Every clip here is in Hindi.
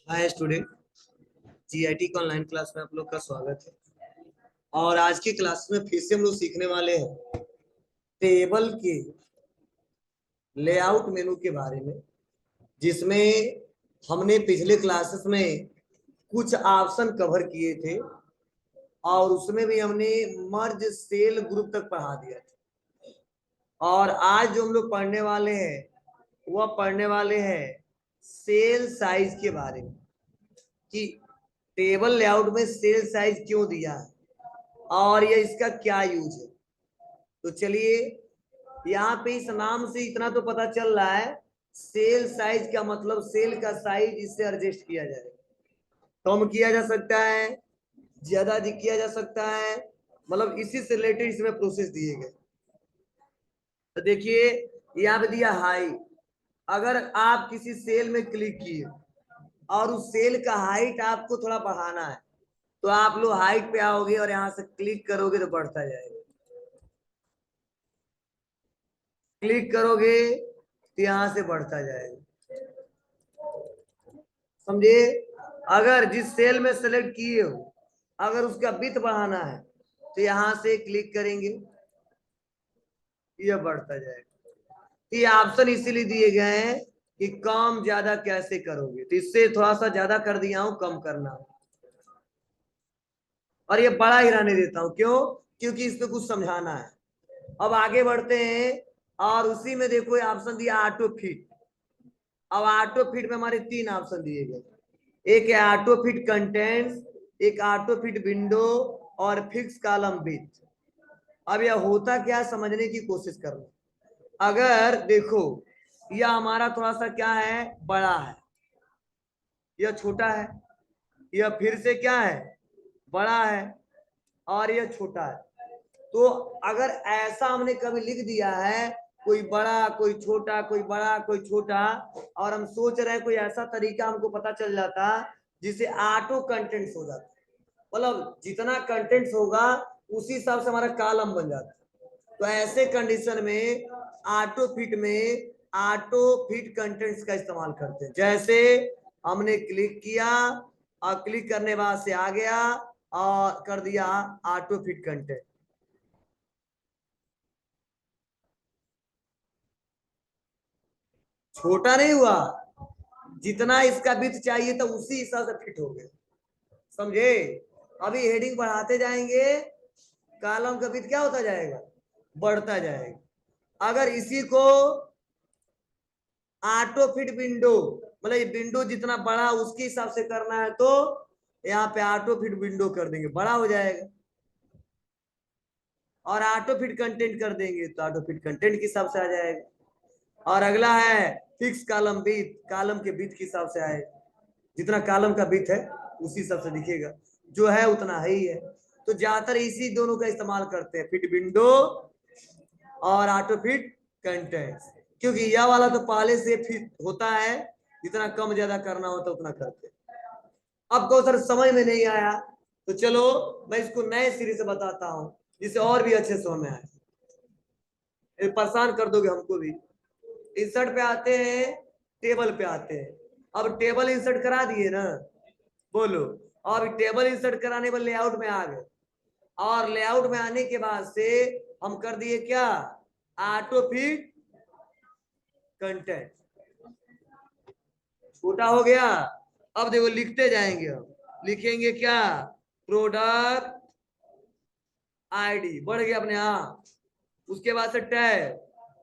Hi student. जीआईटी का ऑनलाइन क्लास में आप लोग का स्वागत है। और आज की क्लास में फिर से हम लोग सीखने वाले हैं टेबल के लेआउट मेनू के बारे में, जिसमें हमने पिछले क्लासेस में कुछ ऑप्शन कवर किए थे और उसमें भी हमने मर्ज सेल ग्रुप तक पढ़ा दिया था। और आज जो हम लोग पढ़ने वाले हैं वह पढ़ने वाले हैं सेल साइज के बारे में, कि टेबल लेआउट में सेल साइज क्यों दिया है और ये इसका क्या यूज है। तो चलिए, यहाँ पे इस नाम से इतना तो पता चल रहा है, सेल साइज का मतलब सेल का साइज इससे एडजस्ट किया जाए, कम किया जा सकता है, ज्यादा अधिक किया जा सकता है, मतलब इसी से रिलेटेड इसमें प्रोसेस दिए गए। तो देखिए, यहाँ पे दिया हाइट। अगर आप किसी सेल में क्लिक किए और उस सेल का हाइट आपको थोड़ा बढ़ाना है तो आप लोग हाइट पे आओगे और यहाँ से क्लिक करोगे तो बढ़ता जाएगा। क्लिक करोगे तो यहां से बढ़ता जाएगा, समझे। अगर जिस सेल में सेलेक्ट किए हो अगर उसका विड्थ बढ़ाना है तो यहां से क्लिक करेंगे, यह बढ़ता जाएगा। ये ऑप्शन इसीलिए दिए गए हैं कि कम ज्यादा कैसे करोगे, तो इससे थोड़ा सा ज्यादा कर दिया हूं, कम करना। और ये बड़ा ही रहने देता हूं, क्यों? क्योंकि इसमें कुछ समझाना है। अब आगे बढ़ते हैं और उसी में देखो ऑप्शन दिया ऑटो फिट। अब ऑटो फिट में हमारे तीन ऑप्शन दिए गए, एक है ऑटो फिट कंटेंट्स, एक ऑटो फिट विंडो और फिक्स कॉलम विड्थ। अब यह होता क्या है समझने की कोशिश करना। अगर देखो, यह हमारा थोड़ा सा क्या है, बड़ा है, यह छोटा है, यह फिर से क्या है, बड़ा है, और यह छोटा है। तो अगर ऐसा हमने कभी लिख दिया है, कोई बड़ा कोई छोटा, कोई बड़ा कोई छोटा, और हम सोच रहे हैं कोई ऐसा तरीका हमको पता चल जाता जिसे ऑटो कंटेंट्स हो जाता, मतलब जितना कंटेंट्स होगा उसी हिसाब से हमारा कॉलम बन जाता। तो ऐसे कंडीशन में ऑटो फिट में ऑटो फिट कंटेंट्स का इस्तेमाल करते हैं। जैसे हमने क्लिक किया और क्लिक करने बाद से आ गया और कर दिया ऑटो फिट कंटेंट, छोटा नहीं हुआ, जितना इसका विड्थ चाहिए था उसी हिसाब से फिट हो गया, समझे। अभी हेडिंग बढ़ाते जाएंगे, कॉलम का विड्थ क्या होता जाएगा, बढ़ता जाएगा। अगर इसी को ऑटो फिट विंडो, मतलब ये विंडो जितना बड़ा उसके हिसाब से करना है तो यहाँ पे ऑटो फिट विंडो कर देंगे, बड़ा हो जाएगा। और ऑटो फिट कंटेंट कर देंगे तो ऑटो फिट कंटेंट के हिसाब से आ जाएगा। और अगला है फिक्स कॉलम विड्थ, कॉलम के विड्थ के हिसाब से आएगा, जितना कॉलम का विड्थ है उसी हिसाब से दिखेगा, जो है उतना है ही है। तो ज्यादातर इसी दोनों का इस्तेमाल करते हैं, फिट विंडो और ऑटो फिट कंटेंट्स, क्योंकि यह वाला तो पहले से फिट होता है, जितना कम ज्यादा करना होता है उतना करते हैं। अब को सर समझ में नहीं आया तो चलो मैं इसको नए सिरे से बताता हूं, जिससे और भी अच्छे समझ में आए। परेशान कर दोगे हमको भी। इंसर्ट पे आते हैं, टेबल पे आते हैं। अब टेबल इंसर्ट करा दिए ना, बोलो। और टेबल इंसर्ट कराने पर लेआउट में आ गए, और लेआउट में आने के बाद से हम कर दिए क्या, ऑटो फिट कंटेंट, छोटा हो गया। अब देखो लिखते जाएंगे, हम लिखेंगे क्या, प्रोडक्ट आईडी बढ़ गया अपने आप। उसके बाद से टैब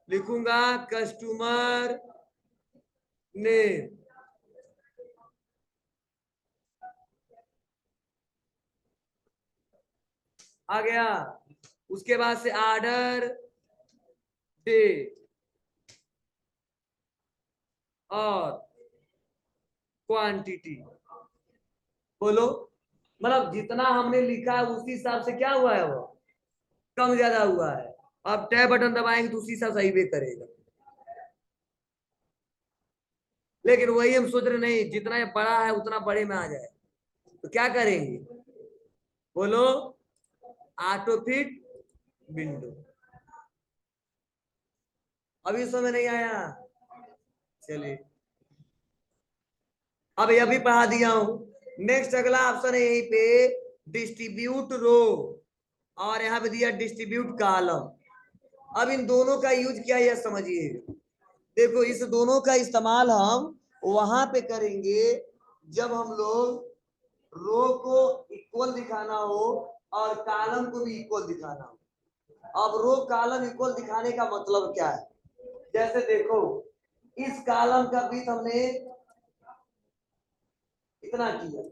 लिखूंगा, कस्टमर नेम आ गया। उसके बाद से ऑर्डर डेट और क्वांटिटी, बोलो। मतलब जितना हमने लिखा है उसी हिसाब से क्या हुआ है, वो कम ज्यादा हुआ है। अब टैब बटन दबाएंगे तो उसी हिसाब से ही वे करेगा। लेकिन वही हम सोच रहे नहीं, जितना ये बड़ा है उतना बड़े में आ जाए, तो क्या करेंगे, बोलो, ऑटो फिट विंडो। अभी समझ नहीं आया, चलिए। अब ये भी पढ़ा दिया हूं। नेक्स्ट अगला ऑप्शन है यहीं पे डिस्ट्रीब्यूट रो, और यहाँ पे दिया डिस्ट्रीब्यूट कॉलम। अब इन दोनों का यूज क्या है यह समझिए। देखो इस दोनों का इस्तेमाल हम वहां पे करेंगे जब हम लोग रो को इक्वल दिखाना हो और कॉलम को भी इक्वल दिखाना हो। अब रो कॉलम इक्वल दिखाने का मतलब क्या है, जैसे देखो इस कॉलम का बीच हमने इतना किया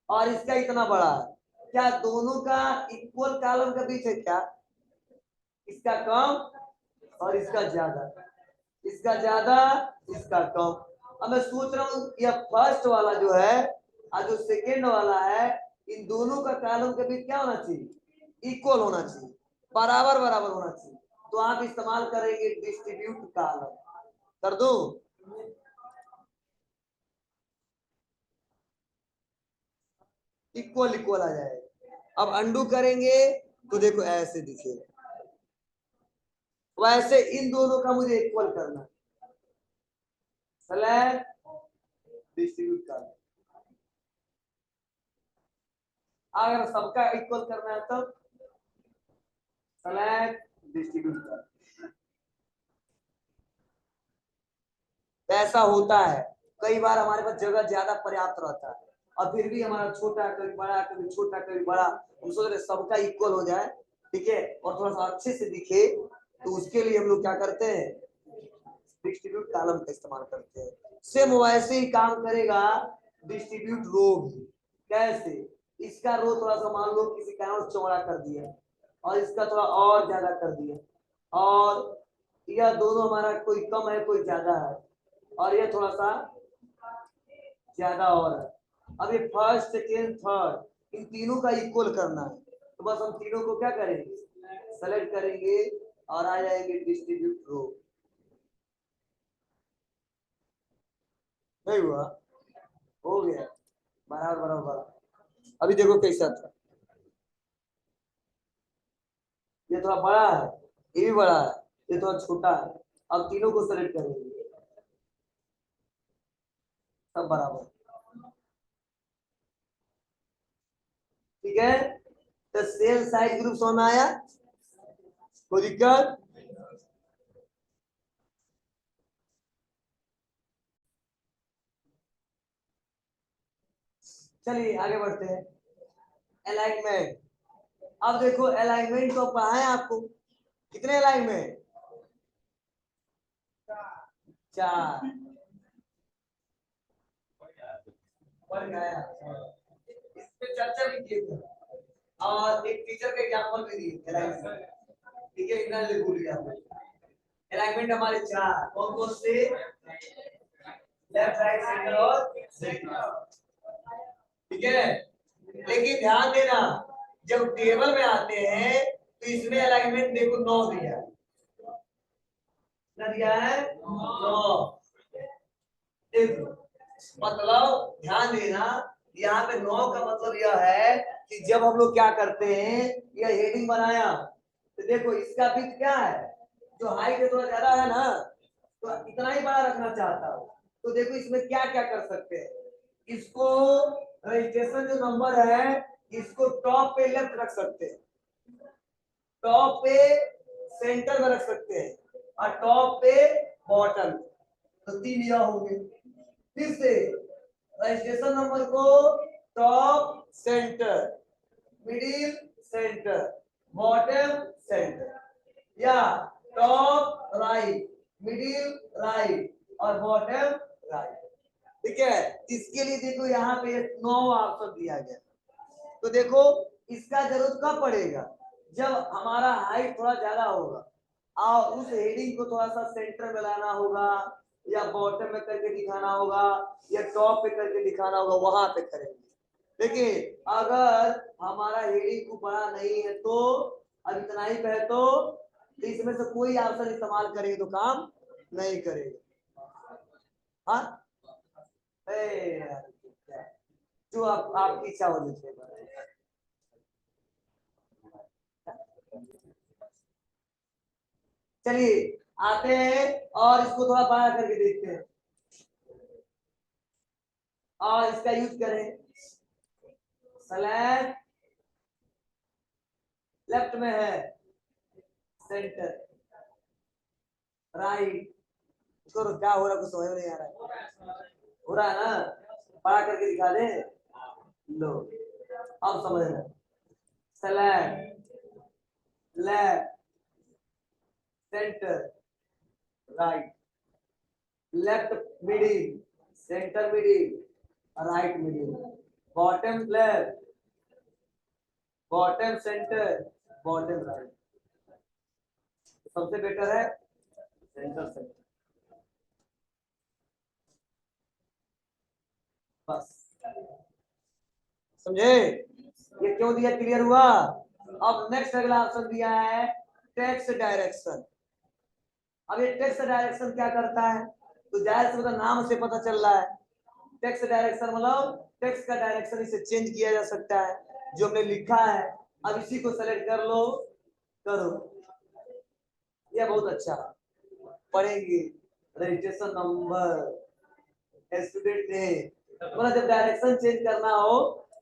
और इसका इतना बड़ा है, क्या दोनों का इक्वल कॉलम का बीच है क्या? इसका कम और इसका ज्यादा, इसका ज्यादा इसका कम। अब मैं सोच रहा हूँ यह फर्स्ट वाला जो है और जो सेकेंड वाला है, इन दोनों का कॉलम के बीच क्या होना चाहिए? इक्वल होना चाहिए, बराबर बराबर होना चाहिए। तो आप इस्तेमाल करेंगे डिस्ट्रीब्यूट कॉलम। कर दो, इक्वल इक्वल आ जाएगा। अब अंडू करेंगे तो देखो ऐसे दिखेगा। वैसे इन दोनों का मुझे इक्वल करना है, सेलेक्ट डिस्ट्रीब्यूट कॉलम। अगर सबका इक्वल करना है तो सेलेक्ट डिस्ट्रीब्यूट कॉलम। ऐसा होता है कई बार हमारे पास जगह ज्यादा पर्याप्त रहता है और फिर भी हमारा छोटा कभी बड़ा कभी छोटा कभी बड़ा, हम सोच रहे सबका इक्वल हो जाए, ठीक है, और थोड़ा सा अच्छे से दिखे, तो उसके लिए हम लोग क्या करते हैं? डिस्ट्रीब्यूट कॉलम का इस्तेमाल करते हैं। सेम वैसे ही काम करेगा डिस्ट्रीब्यूट रो भी। कैसे? इसका रो थोड़ा सा मान लो किसी कारण चौड़ा कर दिया और इसका थोड़ा और ज्यादा कर दिया, और यह दोनों हमारा कोई कम है कोई ज्यादा है, और ये थोड़ा सा ज्यादा और है। अब ये फर्स्ट सेकेंड थर्ड इन तीनों का इक्वल करना है, तो बस हम तीनों को क्या करेंगे? सेलेक्ट करेंगे और आ जाएंगे डिस्ट्रीब्यूट रो। नहीं हुआ? हो गया, बराबर बराबर बराबर। अभी देखो कैसा था, ये थोड़ा बड़ा है, ये भी बड़ा है, ये थोड़ा छोटा है। अब तीनों को सेलेक्ट करेंगे, सब बराबर, ठीक है। तो सेम साइज ग्रुप समझ में आया? कोई दिक्कत? चलिए आगे बढ़ते हैं। अलाइनमेंट। अब देखो अलाइनमेंट तो पढ़ाए आपको, कितने अलाइनमेंट? चार। पढ़ गया, इस पे चर्चा भी की थी और एक टीचर का एग्जांपल भी दिए अलाइनमेंट, ठीक है, इतना लिख भूल गया। अलाइनमेंट हमारे चार, कौन कौन से? लेफ्ट राइट सेंटर और सेंटर, ठीक है। लेकिन ध्यान देना, जब टेबल में आते हैं तो इसमें अलाइनमेंट देखो 9 दिया है, कितना दिया है? 9। देखो मतलब ध्यान देना, यहाँ पे 9 का मतलब यह है कि जब हम लोग क्या करते हैं, यह हेडिंग बनाया तो देखो इसका बीच क्या है, जो हाइट है थोड़ा ज्यादा है ना, तो इतना ही बड़ा रखना चाहता हूँ, तो देखो इसमें क्या क्या कर सकते हैं। इसको रजिस्ट्रेशन जो नंबर है इसको टॉप पे लेफ्ट रख सकते हैं, टॉप पे सेंटर में रख सकते हैं, और टॉप पे बॉटम। तो 3 यह हो गए। फिर से रजिस्ट्रेशन नंबर को top centre, middle centre, bottom centre, या टॉप राइट, मिडिल राइट और बॉटम राइट, ठीक है। इसके लिए देखो यहाँ पे 9 ऑप्शन दिया गया। तो देखो इसका जरूरत कब पड़ेगा? जब हमारा हाइट थोड़ा ज्यादा होगा और उस हेडिंग को थोड़ा सा सेंटर में लाना होगा, या बॉटम में करके दिखाना होगा, या टॉप पे करके दिखाना होगा, वहां पे करेंगे। देखिए अगर हमारा हेडिंग को बड़ा नहीं है तो, अब इतना ही पे है तो इसमें से कोई ऑप्शन इस्तेमाल करेंगे तो काम नहीं करेगा। हाँ, जो आपकी इच्छा हो जिसमें। चलिए आते हैं और इसको थोड़ा बड़ा करके देखते हैं। और इसका यूज करें, सेलेक्ट, लेफ्ट में है सेंटर, राइट। इसको क्या हो रहा है कुछ समझ में नहीं आ रहा है, हो रहा है ना, पढ़ा करके दिखा दे लो, अब समझना। Select, left, centre, right, left middle, centre middle, right middle, bottom left, bottom centre, bottom right. सबसे बेटर है सेंटर सेंटर, बस समझे, ये क्यों दिया, क्लियर हुआ। अब नेक्स्ट अगला ऑप्शन दिया है टेक्स्ट डायरेक्शन। अब ये टेक्स्ट डायरेक्शन क्या करता है, तो जाहिर से मतलब नाम से पता चल रहा है, टेक्स्ट डायरेक्शन मतलब टेक्स्ट का डायरेक्शन इसे चेंज किया जा सकता है, जो हमने लिखा है। अब इसी को सेलेक्ट कर लो, करो, यह बहुत अच्छा पढ़ेंगे। रजिस्ट्रेशन नंबर, स्टूडेंट नेम, मतलब जब डायरेक्शन चेंज करना हो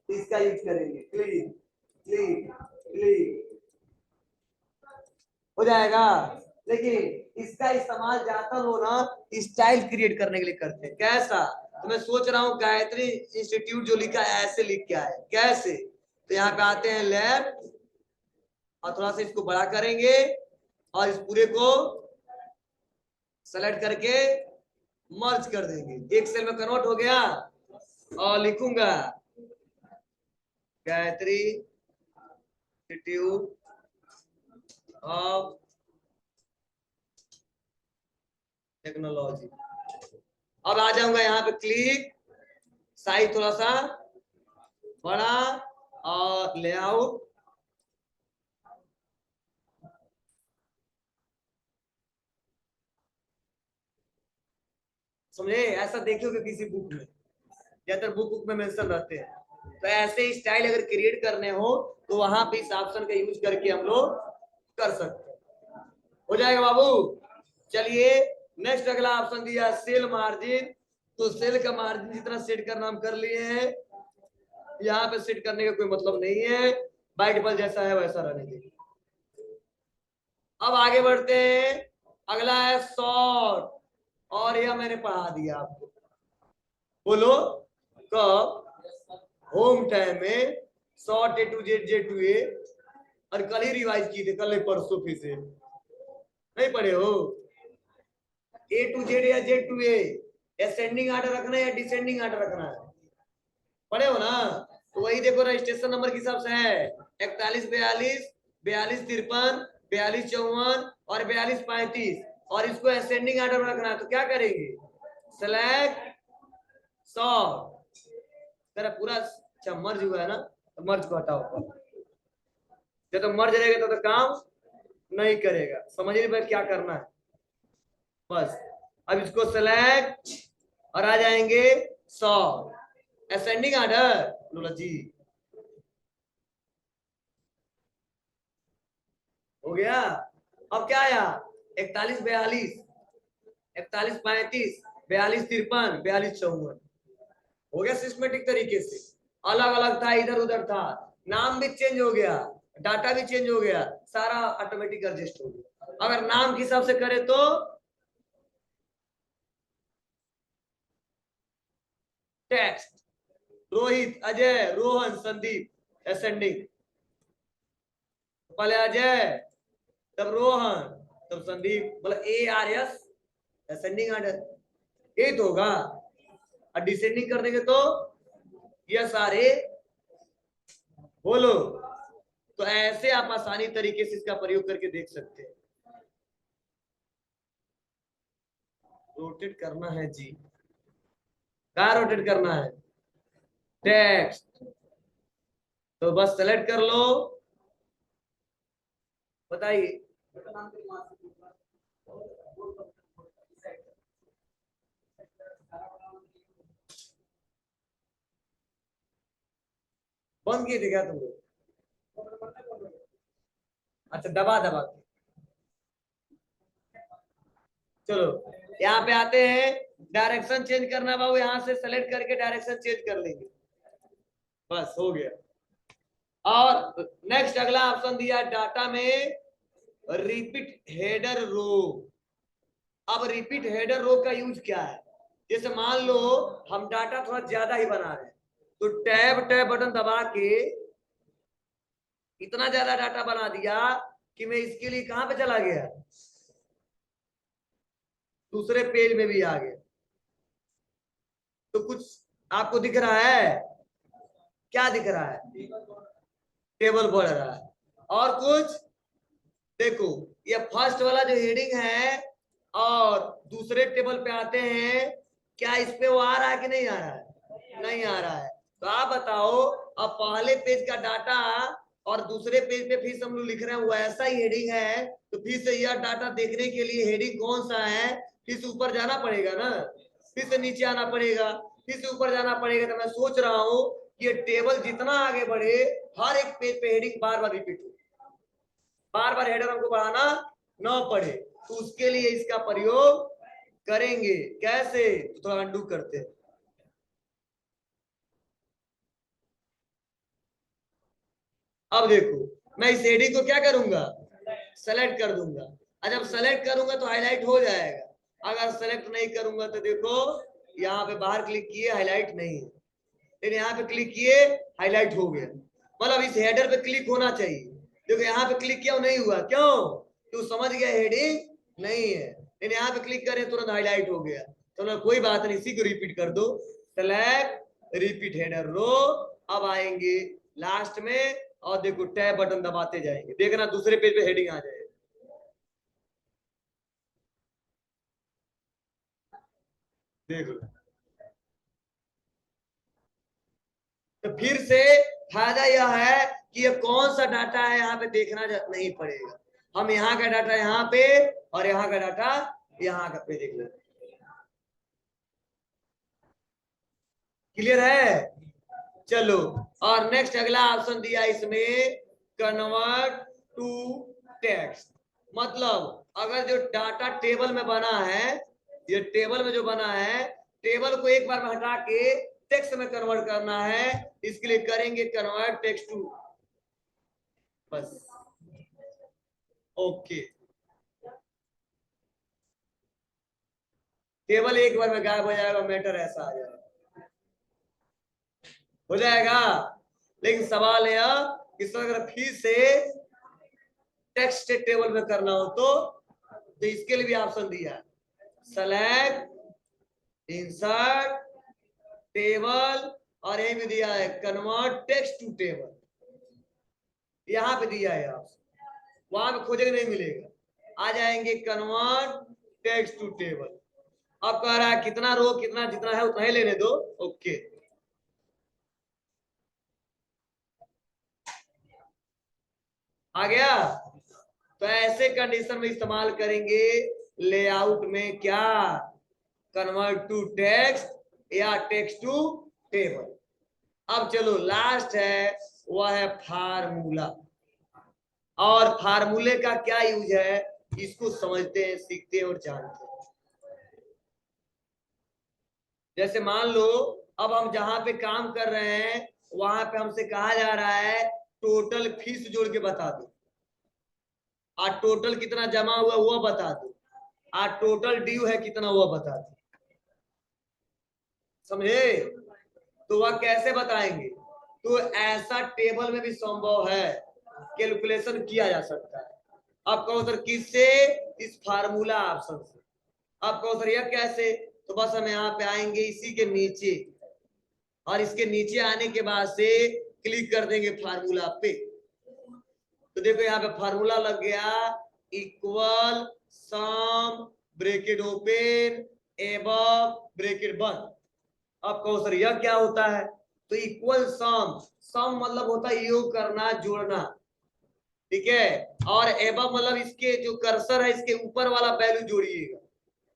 तो इसका यूज करेंगे, क्लिक क्लिक क्लिक हो जाएगा। लेकिन इसका इस्तेमाल ज्यादातर लोग ना स्टाइल क्रिएट करने के लिए करते हैं। कैसा, तो मैं सोच रहा हूँ गायत्री इंस्टीट्यूट जो लिखा है ऐसे लिख के आए, कैसे, तो यहाँ पे आते हैं लेफ्ट और थोड़ा सा इसको बड़ा करेंगे और इस पूरे को सेलेक्ट करके मर्ज कर देंगे, एक सेल में कन्वर्ट हो गया। और लिखूंगा गायत्री इंस्टीट्यूट ऑफ टेक्नोलॉजी। अब आ जाऊंगा यहाँ पे, क्लिक, साइज थोड़ा सा बड़ा और लेआउट, समझे, ऐसा देखियो कि किसी बुक में, ज्यादातर बुक में मेंशन रहते हैं, तो ऐसे स्टाइल अगर क्रिएट करने हो तो वहां पे इस ऑप्शन का यूज करके हम लोग कर सकते हैं। हो जाएगा बाबू। चलिए नेक्स्ट अगला ऑप्शन दिया सेल मार्जिन, तो सेल का मार्जिन जितना सेट करना हम कर लिए हैं, यहाँ पे सेट करने का कोई मतलब नहीं है, बाय डिफॉल्ट जैसा है वैसा रहने दीजिए। अब आगे बढ़ते हैं, अगला है शॉर्ट, और यह मैंने पढ़ा दिया आपको, बोलो कब, होम टाइम में short A to Z Z to A, और कल ही रिवाइज किए थे, कल परसों फिर से नहीं पढ़े हो, ए टू जेड या Z to A, ascending order रखना है या डिसेंडिंग आर्डर रखना है, पढ़े हो ना। तो वही देखो रजिस्ट्रेशन नंबर के हिसाब से है 4142, 4253, 4254 और 4235, और इसको असेंडिंग आर्डर में रखना है, तो क्या करेंगे, सेलेक्ट सॉर्ट, तेरा पूरा मर्ज हुआ है ना, तो मर्ज को हटाओ, जब तो मर्ज रहेगा तो काम नहीं करेगा, समझिए भाई क्या करना है, बस। अब इसको सेलेक्ट और आ जाएंगे 100, असेंडिंग आर्डर लोला जी, हो गया। अब क्या आया, 4142, 4135, 4253, 4254, हो गया सिस्टमेटिक तरीके से, अलग अलग था, इधर उधर था, नाम भी चेंज हो गया, डाटा भी चेंज हो गया, सारा ऑटोमेटिक एडजस्ट हो गया। अगर नाम के हिसाब से करे तो टेक्स्ट, रोहित, अजय, रोहन, संदीप, असेंडिंग, पहले अजय, तब रोहन, तब संदीप, मतलब A R S, ascending order, ये तो होगा। और डिसेंडिंग कर देंगे तो ये सारे, बोलो, तो ऐसे आप आसानी तरीके से इसका प्रयोग करके देख सकते हैं। रोटेट करना है जी, क्या रोटेट करना है, टेक्स्ट, तो बस सेलेक्ट कर लो, बताइए, बंद किए थे क्या तुम लोग, अच्छा दबा दबा के, चलो यहाँ पे आते हैं, डायरेक्शन चेंज करना बाबू, यहां से सेलेक्ट करके डायरेक्शन चेंज कर लेंगे, बस हो गया। और नेक्स्ट अगला ऑप्शन दिया डाटा में रिपीट हेडर रो। अब रिपीट हेडर रो का यूज क्या है? जैसे मान लो हम डाटा थोड़ा ज्यादा ही बना रहे हैं, तो टैब टैब बटन दबा के इतना ज्यादा डाटा बना दिया कि मैं इसके लिए कहां पे चला गया, दूसरे पेज में भी आ गया। तो कुछ आपको दिख रहा है? क्या दिख रहा है? टेबल बढ़ रहा है। और कुछ देखो, ये फर्स्ट वाला जो हेडिंग है और दूसरे टेबल पे आते हैं, क्या इस पे वो आ रहा है कि नहीं आ रहा है? नहीं आ रहा है। तो आप बताओ, अब पहले पेज का डाटा और दूसरे पेज पे फिर हम लोग लिख रहे हैं वो ऐसा ही हेडिंग है, तो फिर से यह डाटा देखने के लिए हेडिंग कौन सा है, फिर से ऊपर जाना पड़ेगा ना, फिर से नीचे आना पड़ेगा, फिर से ऊपर जाना पड़ेगा। तो मैं सोच रहा हूँ कि ये टेबल जितना आगे बढ़े, हर एक पेज पे हेडिंग बार बार रिपीट हो, बार बार हेडर हमको बढ़ाना न पड़े, तो उसके लिए इसका प्रयोग करेंगे। कैसे? तो थोड़ा अंडू करते हैं। अब देखो, मैं इस हेडिंग को क्या करूंगा, सेलेक्ट कर दूंगा। और जब सेलेक्ट करूंगा तो हाईलाइट हो जाएगा। अगर सेलेक्ट नहीं करूंगा तो देखो, यहाँ पे बाहर क्लिक किए हाईलाइट नहीं है, लेकिन यहाँ पे क्लिक किए हाईलाइट हो गया। मतलब इस हेडर पे क्लिक होना चाहिए, देखो यहाँ पे क्लिक किया नहीं हुआ, क्यों? तू समझ गया हेडिंग नहीं है, लेकिन यहाँ पे क्लिक करें तुरंत हाईलाइट हो गया। तो कोई बात नहीं, इसी को रिपीट कर दो, सेलेक्ट रिपीट हेडर रो। अब आएंगे लास्ट में और देखो टैब बटन दबाते जाएंगे, देखना दूसरे पेज पे हेडिंग आ जाएगा। देख लो, तो फिर से फायदा यह है कि ये कौन सा डाटा है यहाँ पे देखना नहीं पड़ेगा। हम यहाँ का डाटा यहाँ पे और यहाँ का डाटा यहाँ का पे देख लेते। क्लियर है? चलो, और नेक्स्ट अगला ऑप्शन दिया इसमें, कन्वर्ट टू टेक्स्ट। मतलब अगर जो डाटा टेबल में बना है, ये टेबल में जो बना है, टेबल को एक बार में हटा के टेक्स्ट में कन्वर्ट करना है, इसके लिए करेंगे कन्वर्ट टेक्स्ट टू, बस ओके। टेबल एक बार में गायब हो जाएगा, मैटर ऐसा आ जाएगा, हो जाएगा। लेकिन सवाल यह कि अगर फिर से टेक्स्ट टेबल में करना हो तो इसके लिए भी ऑप्शन दिया है, सेलेक्ट इंसर्ट टेबल, और यही भी दिया है कन्वर्ट टेक्स्ट टू टेबल, यहाँ पे दिया है ऑप्शन, वहां पे खोजेंगे नहीं मिलेगा। आ जाएंगे कन्वर्ट टेक्स्ट टू टेबल। अब कह रहा है कितना रो कितना, जितना है उतना ही लेने दो, ओके। आ गया? तो ऐसे कंडीशन में इस्तेमाल करेंगे लेआउट में, क्या? कन्वर्ट टू टेक्स्ट या टेक्स्ट टू टेबल। अब चलो लास्ट है, वह है फार्मूला। और फार्मूले का क्या यूज है, इसको समझते हैं, सीखते हैं और जानते हैं। जैसे मान लो, अब हम जहां पे काम कर रहे हैं वहां पे हमसे कहा जा रहा है टोटल फीस जोड़ के बता दो, और टोटल कितना जमा हुआ वो बता दो, और टोटल ड्यू है कितना वो बता दो। समझे? तो वह कैसे बताएंगे? तो ऐसा टेबल में भी संभव है, कैलकुलेशन किया जा सकता है। अब कहो सर किससे? इस फार्मूला ऑप्शन से। अब कहो सर यह कैसे? तो बस हम यहाँ पे आएंगे इसी के नीचे, और इसके नीचे आने के बाद से क्लिक कर देंगे फार्मूला पे। तो देखो यहाँ पे फार्मूला लग गया, इक्वल सम ब्रैकेट ओपन एबव ब्रैकेट बंद। अब कहो सर यह क्या होता है? तो इक्वल सम, सम मतलब होता है योग करना, जोड़ना, ठीक है। और एबव मतलब इसके जो कर्सर है इसके ऊपर वाला वैल्यू जोड़िएगा,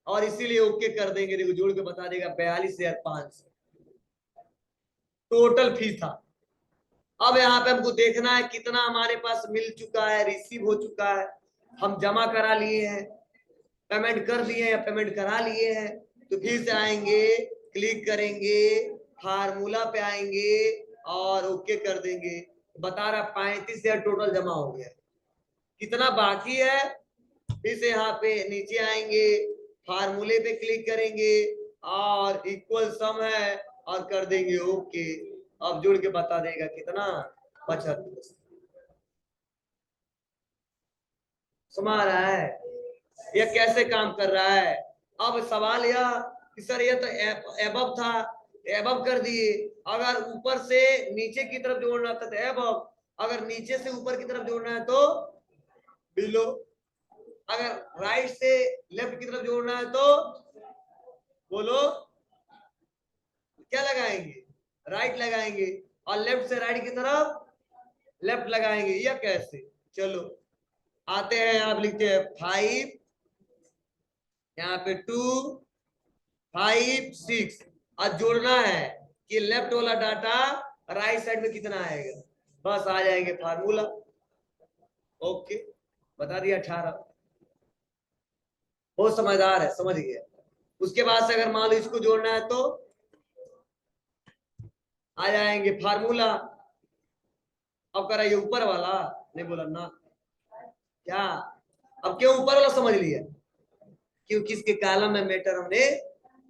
और इसीलिए ओके कर देंगे। देखो जोड़ के बता देगा 42,500 टोटल फीस था। अब यहाँ पे हमको देखना है कितना हमारे पास मिल चुका है, रिसीव हो चुका है, हम जमा करा लिए हैं, पेमेंट कर दिए हैं, पेमेंट करा लिए हैं। तो फिर से आएंगे, क्लिक करेंगे, फार्मूला पे आएंगे और ओके कर देंगे। बता रहा 35,000 टोटल जमा हो गया। कितना बाकी है, फिर से यहाँ पे नीचे आएंगे, फार्मूले पे क्लिक करेंगे और इक्वल सम है और कर देंगे ओके। अब जुड़ के बता देगा कितना, 75। समझ रहा है यह कैसे काम कर रहा है। अब सवाल यह कि सर यह तो एबव था, एबव कर दिए, अगर ऊपर से नीचे की तरफ जोड़ना था तो एबव, अगर नीचे से ऊपर की तरफ जोड़ना है तो बिलो, अगर राइट से लेफ्ट की तरफ जोड़ना है तो बोलो क्या लगाएंगे, राइट लगाएंगे, और लेफ्ट से राइट की तरफ लेफ्ट लगाएंगे, या कैसे। चलो आते हैं, आप लिखते हैं 5, यहाँ पे 2, 5, 6, और जोड़ना है कि लेफ्ट वाला डाटा राइट साइड में कितना आएगा, बस आ जाएंगे फार्मूला। ओके बता दिया 18। बहुत समझदार है, समझ गया। उसके बाद से अगर मान लो इसको जोड़ना है तो आ जाएंगे फार्मूला। अब कराइए ऊपर वाला, नहीं बोला ना क्या, अब क्यों ऊपर वाला समझ लिया, क्योंकि इसके कॉलम में मैटर हमने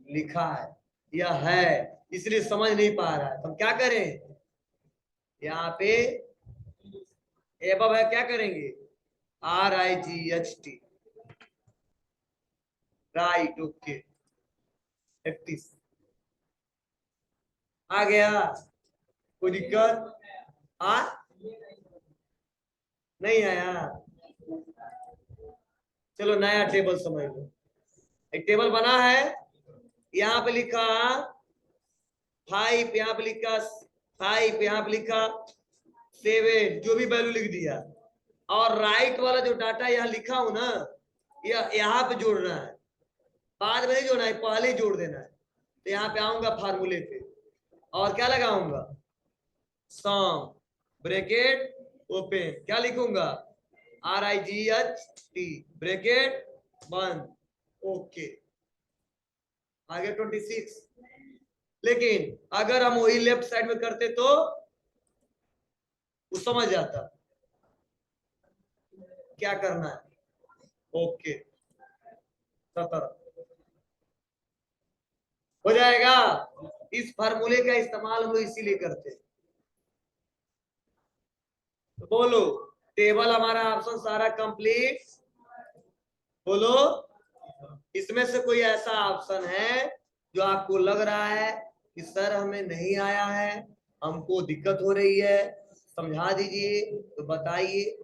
लिखा है, यह है, इसलिए समझ नहीं पा रहा है। तो हम क्या करें, यहाँ पे एबव है, क्या करेंगे, RIGHT, राइट, ओके, 31 आ गया। कोई दिक्कत आ नहीं आया। चलो नया टेबल समझ लो। एक टेबल बना है, यहाँ पे लिखा 5, यहाँ पे लिखा 5, यहाँ पे लिखा 7, जो भी वैल्यू लिख दिया, और राइट वाला जो डाटा यहाँ लिखा हूं ना, यह यहाँ पे जोड़ना है, बाद में नहीं जोड़ना है, पहले जोड़ देना है। तो यहाँ पे आऊंगा फार्मूले पे और क्या लगाऊंगा, सम ब्रैकेट ओपन, क्या लिखूंगा, RIGHT ब्रैकेट बंद, ओके, आगे 26। लेकिन अगर हम वही लेफ्ट साइड में करते तो वो समझ जाता क्या करना है, ओके 17 हो जाएगा। इस फार्मूले का इस्तेमाल हम लोग इसीलिए करते हैं। तो बोलो टेबल हमारा ऑप्शन सारा कंप्लीट, बोलो इसमें से कोई ऐसा ऑप्शन है जो आपको लग रहा है कि सर हमें नहीं आया है, हमको दिक्कत हो रही है, समझा दीजिए, तो बताइए।